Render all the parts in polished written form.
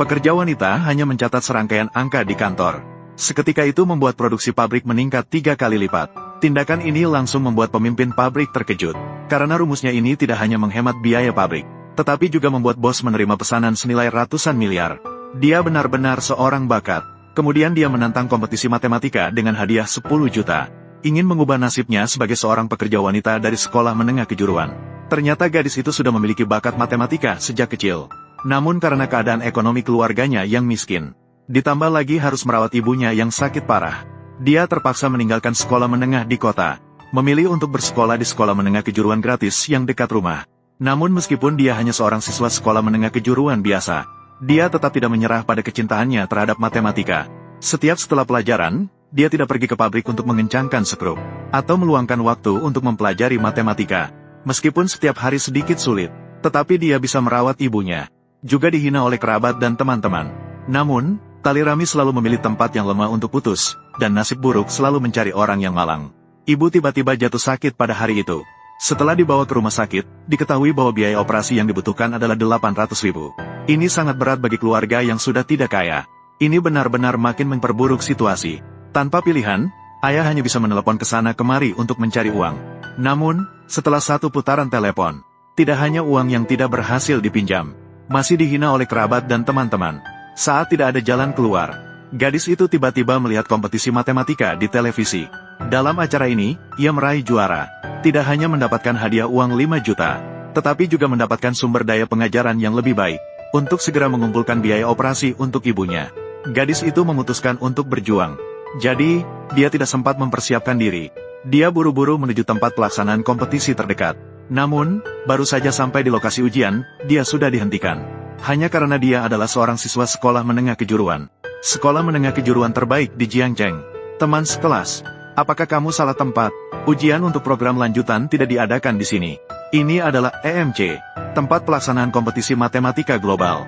Pekerja wanita hanya mencatat serangkaian angka di kantor. Seketika itu membuat produksi pabrik meningkat 3 kali lipat. Tindakan ini langsung membuat pemimpin pabrik terkejut. Karena rumusnya ini tidak hanya menghemat biaya pabrik, tetapi juga membuat bos menerima pesanan senilai ratusan miliar. Dia benar-benar seorang bakat. Kemudian dia menantang kompetisi matematika dengan hadiah 10 juta. Ingin mengubah nasibnya sebagai seorang pekerja wanita dari sekolah menengah kejuruan. Ternyata gadis itu sudah memiliki bakat matematika sejak kecil. Namun karena keadaan ekonomi keluarganya yang miskin, ditambah lagi harus merawat ibunya yang sakit parah, dia terpaksa meninggalkan sekolah menengah di kota, memilih untuk bersekolah di sekolah menengah kejuruan gratis yang dekat rumah. Namun meskipun dia hanya seorang siswa sekolah menengah kejuruan biasa, dia tetap tidak menyerah pada kecintaannya terhadap matematika. Setiap setelah pelajaran, dia tidak pergi ke pabrik untuk mengencangkan skrup, atau meluangkan waktu untuk mempelajari matematika. Meskipun setiap hari sedikit sulit, tetapi dia bisa merawat ibunya. Juga dihina oleh kerabat dan teman-teman. Namun, Tali Rami selalu memilih tempat yang lemah untuk putus, dan nasib buruk selalu mencari orang yang malang. Ibu tiba-tiba jatuh sakit pada hari itu. Setelah dibawa ke rumah sakit, diketahui bahwa biaya operasi yang dibutuhkan adalah 800.000. Ini sangat berat bagi keluarga yang sudah tidak kaya. Ini benar-benar makin memperburuk situasi. Tanpa pilihan, ayah hanya bisa menelepon ke sana kemari untuk mencari uang. Namun, setelah satu putaran telepon, tidak hanya uang yang tidak berhasil dipinjam, masih dihina oleh kerabat dan teman-teman. Saat tidak ada jalan keluar, gadis itu tiba-tiba melihat kompetisi matematika di televisi. Dalam acara ini, ia meraih juara. Tidak hanya mendapatkan hadiah uang 5 juta, tetapi juga mendapatkan sumber daya pengajaran yang lebih baik, untuk segera mengumpulkan biaya operasi untuk ibunya. Gadis itu memutuskan untuk berjuang. Jadi, dia tidak sempat mempersiapkan diri. Dia buru-buru menuju tempat pelaksanaan kompetisi terdekat. Namun, baru saja sampai di lokasi ujian, dia sudah dihentikan. Hanya karena dia adalah seorang siswa sekolah menengah kejuruan. Sekolah menengah kejuruan terbaik di Jiangcheng. Teman sekelas, apakah kamu salah tempat? Ujian untuk program lanjutan tidak diadakan di sini. Ini adalah EMC, tempat pelaksanaan kompetisi matematika global.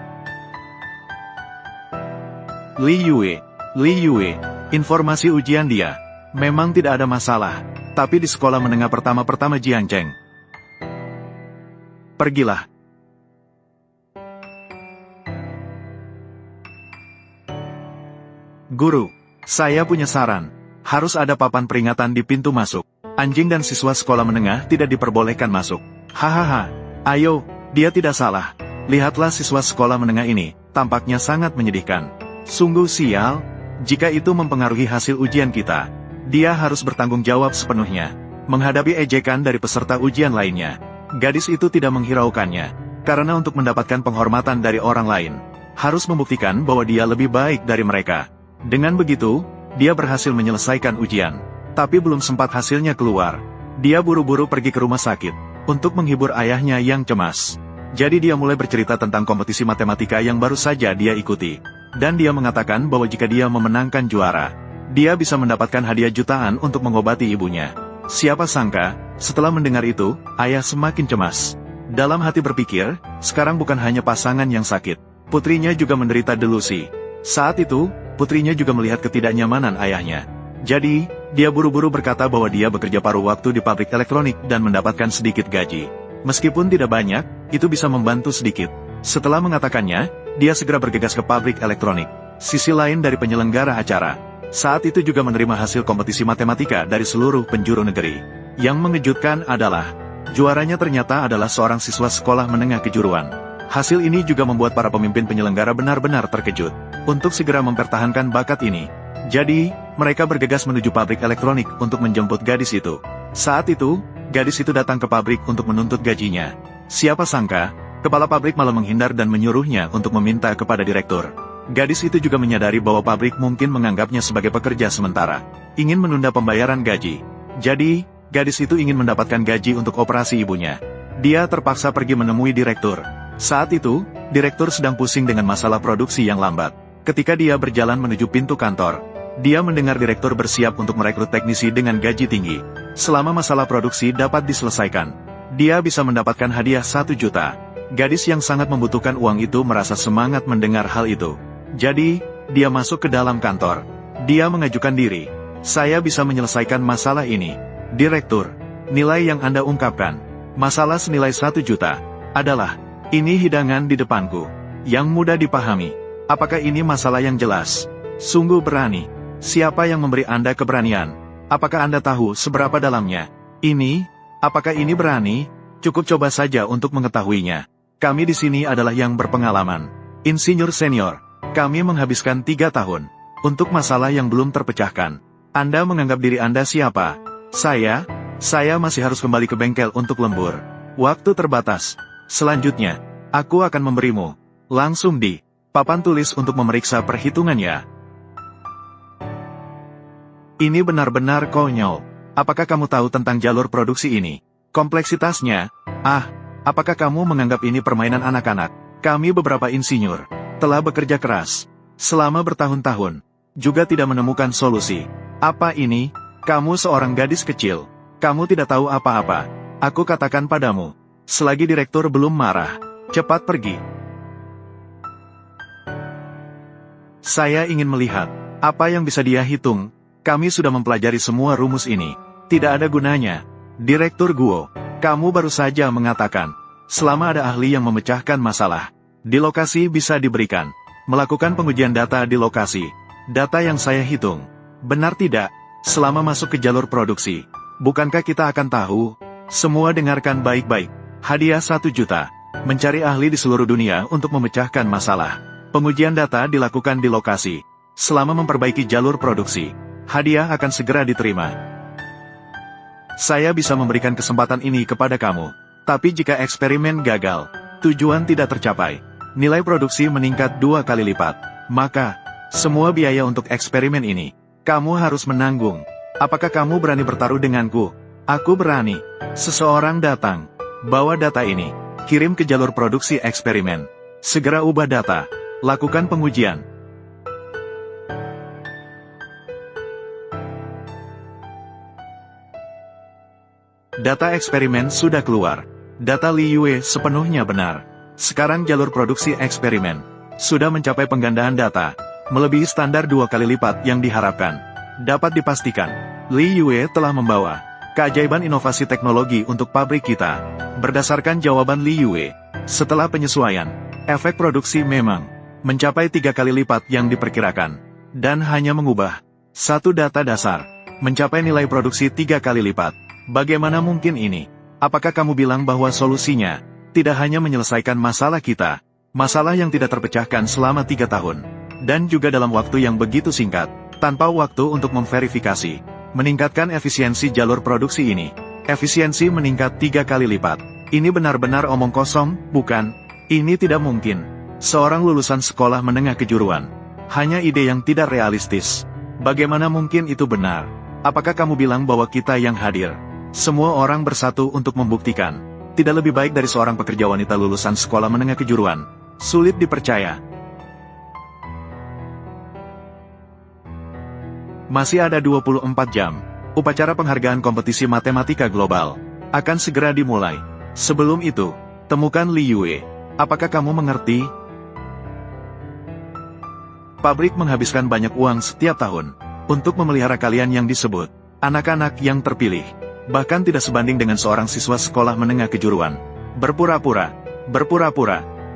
Li Yue, informasi ujian dia. Memang tidak ada masalah, tapi di sekolah menengah pertama Jiangcheng. Pergilah. Guru, saya punya saran. Harus ada papan peringatan di pintu masuk. Anjing dan siswa sekolah menengah tidak diperbolehkan masuk. Hahaha, ayo, dia tidak salah. Lihatlah siswa sekolah menengah ini, tampaknya sangat menyedihkan. Sungguh sial, jika itu mempengaruhi hasil ujian kita. Dia harus bertanggung jawab sepenuhnya, menghadapi ejekan dari peserta ujian lainnya. Gadis itu tidak menghiraukannya, karena untuk mendapatkan penghormatan dari orang lain, harus membuktikan bahwa dia lebih baik dari mereka. Dengan begitu, dia berhasil menyelesaikan ujian. Tapi belum sempat hasilnya keluar, dia buru-buru pergi ke rumah sakit, untuk menghibur ayahnya yang cemas. Jadi dia mulai bercerita tentang kompetisi matematika yang baru saja dia ikuti. Dan dia mengatakan bahwa jika dia memenangkan juara, dia bisa mendapatkan hadiah jutaan untuk mengobati ibunya. Siapa sangka, setelah mendengar itu, ayah semakin cemas. Dalam hati berpikir, sekarang bukan hanya pasangan yang sakit, putrinya juga menderita delusi. Saat itu, putrinya juga melihat ketidaknyamanan ayahnya. Jadi, dia buru-buru berkata bahwa dia bekerja paruh waktu di pabrik elektronik dan mendapatkan sedikit gaji. Meskipun tidak banyak, itu bisa membantu sedikit. Setelah mengatakannya, dia segera bergegas ke pabrik elektronik. Sisi lain dari penyelenggara acara, saat itu juga menerima hasil kompetisi matematika dari seluruh penjuru negeri. Yang mengejutkan adalah, juaranya ternyata adalah seorang siswa sekolah menengah kejuruan. Hasil ini juga membuat para pemimpin penyelenggara benar-benar terkejut, untuk segera mempertahankan bakat ini. Jadi, mereka bergegas menuju pabrik elektronik untuk menjemput gadis itu. Saat itu, gadis itu datang ke pabrik untuk menuntut gajinya. Siapa sangka, kepala pabrik malah menghindar dan menyuruhnya untuk meminta kepada direktur. Gadis itu juga menyadari bahwa pabrik mungkin menganggapnya sebagai pekerja sementara, ingin menunda pembayaran gaji. Jadi, gadis itu ingin mendapatkan gaji untuk operasi ibunya. Dia terpaksa pergi menemui direktur. Saat itu, direktur sedang pusing dengan masalah produksi yang lambat. Ketika dia berjalan menuju pintu kantor, dia mendengar direktur bersiap untuk merekrut teknisi dengan gaji tinggi. Selama masalah produksi dapat diselesaikan, dia bisa mendapatkan hadiah 1 juta. Gadis yang sangat membutuhkan uang itu merasa semangat mendengar hal itu. Jadi, dia masuk ke dalam kantor. Dia mengajukan diri. Saya bisa menyelesaikan masalah ini. Direktur, nilai yang Anda ungkapkan, masalah senilai 1 juta, adalah, ini hidangan di depanku, yang mudah dipahami. Apakah ini masalah yang jelas? Sungguh berani. Siapa yang memberi Anda keberanian? Apakah Anda tahu seberapa dalamnya? Apakah ini berani? Cukup coba saja untuk mengetahuinya. Kami di sini adalah yang berpengalaman. Insinyur senior, kami menghabiskan 3 tahun untuk masalah yang belum terpecahkan. Anda menganggap diri Anda siapa? Saya masih harus kembali ke bengkel untuk lembur. Waktu terbatas. Selanjutnya, aku akan memberimu langsung di papan tulis untuk memeriksa perhitungannya. Ini benar-benar konyol. Apakah kamu tahu tentang jalur produksi ini? Kompleksitasnya? Apakah kamu menganggap ini permainan anak-anak? Kami beberapa insinyur telah bekerja keras selama bertahun-tahun, juga tidak menemukan solusi. Apa ini? Kamu seorang gadis kecil. Kamu tidak tahu apa-apa. Aku katakan padamu, selagi direktur belum marah, cepat pergi. Saya ingin melihat apa yang bisa dia hitung. Kami sudah mempelajari semua rumus ini. Tidak ada gunanya. Direktur Guo, kamu baru saja mengatakan, selama ada ahli yang memecahkan masalah di lokasi bisa diberikan. Melakukan pengujian data di lokasi. Data yang saya hitung. Benar tidak? Selama masuk ke jalur produksi. Bukankah kita akan tahu? Semua dengarkan baik-baik. Hadiah 1 juta. Mencari ahli di seluruh dunia untuk memecahkan masalah. Pengujian data dilakukan di lokasi. Selama memperbaiki jalur produksi. Hadiah akan segera diterima. Saya bisa memberikan kesempatan ini kepada kamu. Tapi jika eksperimen gagal, tujuan tidak tercapai, nilai produksi meningkat 2 kali lipat. Maka, semua biaya untuk eksperimen ini, kamu harus menanggung. Apakah kamu berani bertaruh denganku? Aku berani. Seseorang datang. Bawa data ini. Kirim ke jalur produksi eksperimen. Segera ubah data. Lakukan pengujian. Data eksperimen sudah keluar. Data Li Yue sepenuhnya benar. Sekarang jalur produksi eksperimen sudah mencapai penggandaan data, melebihi standar 2 kali lipat yang diharapkan. Dapat dipastikan, Li Yue telah membawa keajaiban inovasi teknologi untuk pabrik kita. Berdasarkan jawaban Li Yue, setelah penyesuaian, efek produksi memang mencapai 3 kali lipat yang diperkirakan, dan hanya mengubah satu data dasar, mencapai nilai produksi 3 kali lipat. Bagaimana mungkin ini? Apakah kamu bilang bahwa solusinya tidak hanya menyelesaikan masalah kita, masalah yang tidak terpecahkan selama 3 tahun, dan juga dalam waktu yang begitu singkat, tanpa waktu untuk memverifikasi, meningkatkan efisiensi jalur produksi ini. Efisiensi meningkat 3 kali lipat. Ini benar-benar omong kosong, bukan? Ini tidak mungkin. Seorang lulusan sekolah menengah kejuruan. Hanya ide yang tidak realistis. Bagaimana mungkin itu benar? Apakah kamu bilang bahwa kita yang hadir? Semua orang bersatu untuk membuktikan. Tidak lebih baik dari seorang pekerja wanita lulusan sekolah menengah kejuruan. Sulit dipercaya. Masih ada 24 jam. Upacara penghargaan kompetisi matematika global akan segera dimulai. Sebelum itu, temukan Li Yue. Apakah kamu mengerti? Pabrik menghabiskan banyak uang setiap tahun untuk memelihara kalian yang disebut anak-anak yang terpilih. Bahkan tidak sebanding dengan seorang siswa sekolah menengah kejuruan. Berpura-pura.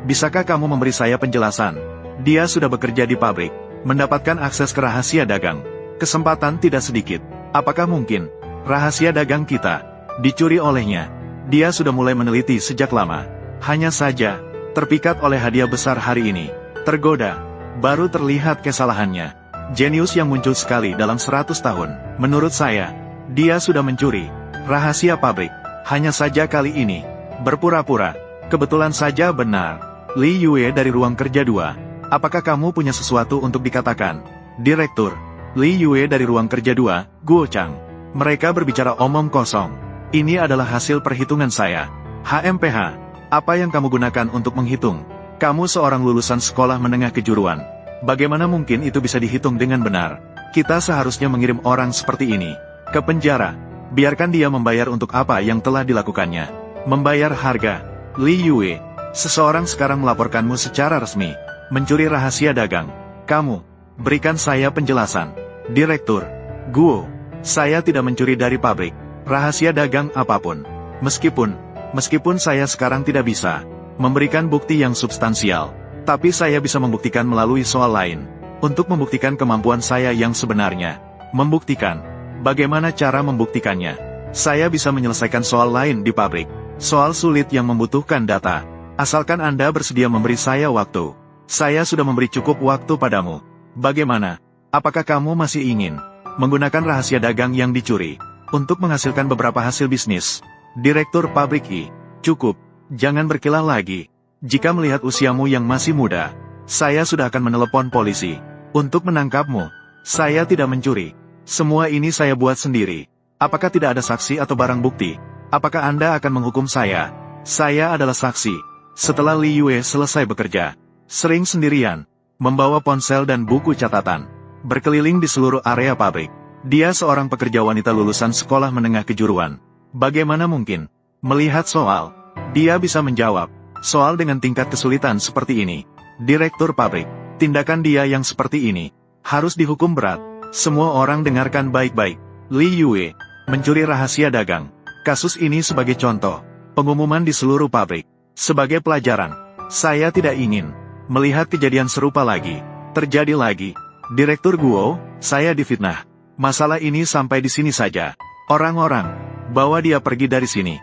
Bisakah kamu memberi saya penjelasan? Dia sudah bekerja di pabrik, mendapatkan akses ke rahasia dagang. Kesempatan tidak sedikit. Apakah mungkin rahasia dagang kita dicuri olehnya? Dia sudah mulai meneliti sejak lama. Hanya saja, terpikat oleh hadiah besar hari ini. Tergoda, baru terlihat kesalahannya. Jenius yang muncul sekali dalam 100 tahun. Menurut saya, dia sudah mencuri rahasia pabrik. Hanya saja kali ini, berpura-pura. Kebetulan saja benar. Li Yue dari ruang kerja 2. Apakah kamu punya sesuatu untuk dikatakan? Direktur. Li Yue dari ruang kerja 2, Guo Chang. Mereka berbicara omong kosong. Ini adalah hasil perhitungan saya. HMPH. Apa yang kamu gunakan untuk menghitung? Kamu seorang lulusan sekolah menengah kejuruan. Bagaimana mungkin itu bisa dihitung dengan benar? Kita seharusnya mengirim orang seperti ini ke penjara. Biarkan dia membayar untuk apa yang telah dilakukannya. Membayar harga. Li Yue, seseorang sekarang melaporkanmu secara resmi. Mencuri rahasia dagang. Kamu, berikan saya penjelasan. Direktur. Guo, saya tidak mencuri dari pabrik rahasia dagang apapun. Meskipun saya sekarang tidak bisa memberikan bukti yang substansial. Tapi saya bisa membuktikan melalui soal lain. Untuk membuktikan kemampuan saya yang sebenarnya. Membuktikan. Bagaimana cara membuktikannya? Saya bisa menyelesaikan soal lain di pabrik. Soal sulit yang membutuhkan data. Asalkan Anda bersedia memberi saya waktu. Saya sudah memberi cukup waktu padamu. Bagaimana? Apakah kamu masih ingin menggunakan rahasia dagang yang dicuri untuk menghasilkan beberapa hasil bisnis? Direktur pabrik I. Cukup. Jangan berkilah lagi. Jika melihat usiamu yang masih muda, saya sudah akan menelepon polisi untuk menangkapmu. Saya tidak mencuri. Semua ini saya buat sendiri. Apakah tidak ada saksi atau barang bukti? Apakah Anda akan menghukum saya? Saya adalah saksi. Setelah Li Yue selesai bekerja, sering sendirian, membawa ponsel dan buku catatan, berkeliling di seluruh area pabrik. Dia seorang pekerja wanita lulusan sekolah menengah kejuruan. Bagaimana mungkin melihat soal? Dia bisa menjawab soal dengan tingkat kesulitan seperti ini. Direktur pabrik, tindakan dia yang seperti ini harus dihukum berat. Semua orang dengarkan baik-baik. Li Yue mencuri rahasia dagang. Kasus ini sebagai contoh pengumuman di seluruh pabrik. Sebagai pelajaran, saya tidak ingin melihat kejadian serupa lagi terjadi lagi. Direktur Guo, saya difitnah. Masalah ini sampai di sini saja. Orang-orang, bawa dia pergi dari sini.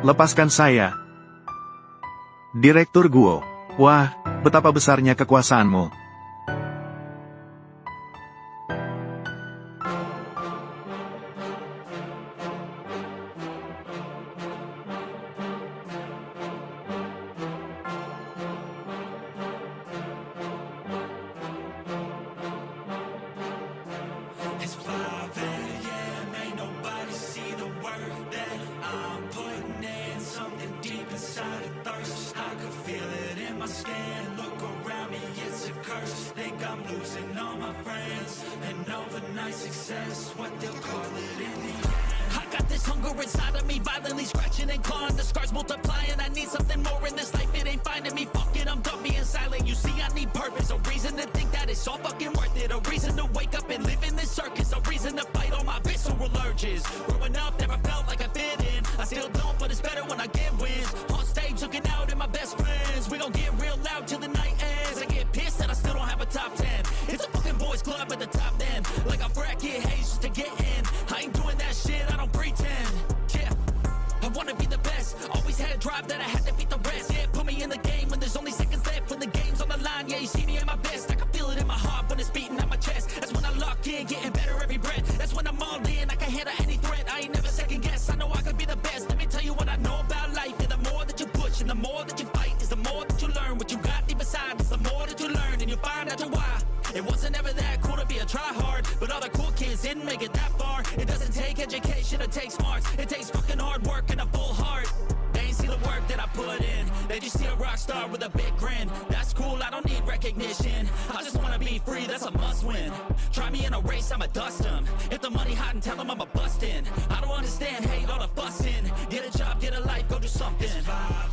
Lepaskan saya. Direktur Guo, wah, betapa besarnya kekuasaanmu. It's 5 a.m., ain't nobody see the work that I'm putting in. Something deep inside a thirst, I can feel it in my skin. Look around me, it's a curse. Think I'm losing all my friends. An overnight success, what they'll call it in the end. I got this hunger inside of me, violently scratching and clawing. The scars multiplying, I need something more in this life. It ain't finding me, fuck it, I'm done being silent. You see, I need purpose, a reason to think that it's all fucking worth it. A reason to wake up and live in this circus. A reason to fight all my visceral urges. Growing up, never felt like I fit in. I still don't, but it's better when I get wins. On stage, looking out at my best friends. We gon' get real loud till the night ends. I get pissed that I still don't have a top 10. It's a fucking boys club at the top then. Like I bracket haze just to get in. I ain't doing that shit, I don't pretend. Yeah, I wanna be the best. Always had a drive that I had to beat the rest. Yeah, put me in the game when there's only seconds left. When the game's on the line, yeah, you see me at my best. I can feel it in my heart when it's beating at my chest. That's when I lock in, getting better every breath. That's when I'm all in, I can handle any threat. I ain't never second guess, I know I could be the best. Let me tell you what I know about life. Yeah, the more that you push and the more that you fight is the more that you learn. What you got deep inside is the more that you learn. And you'll find out why. It wasn't ever that cool to be a try-hard, but all the cool kids didn't make it that far. It doesn't take education, it takes smarts. It takes fucking hard work and a full heart. They ain't see the work that I put in. They just see a rock star with a big grin. That's cool, I don't need recognition. I just wanna be free, that's a must win. Try me in a race, I'ma dust them. If the money hot and tell them I'm a bustin'. I don't understand, hate all the fussing. Get a job, get a life, go do something. It's 5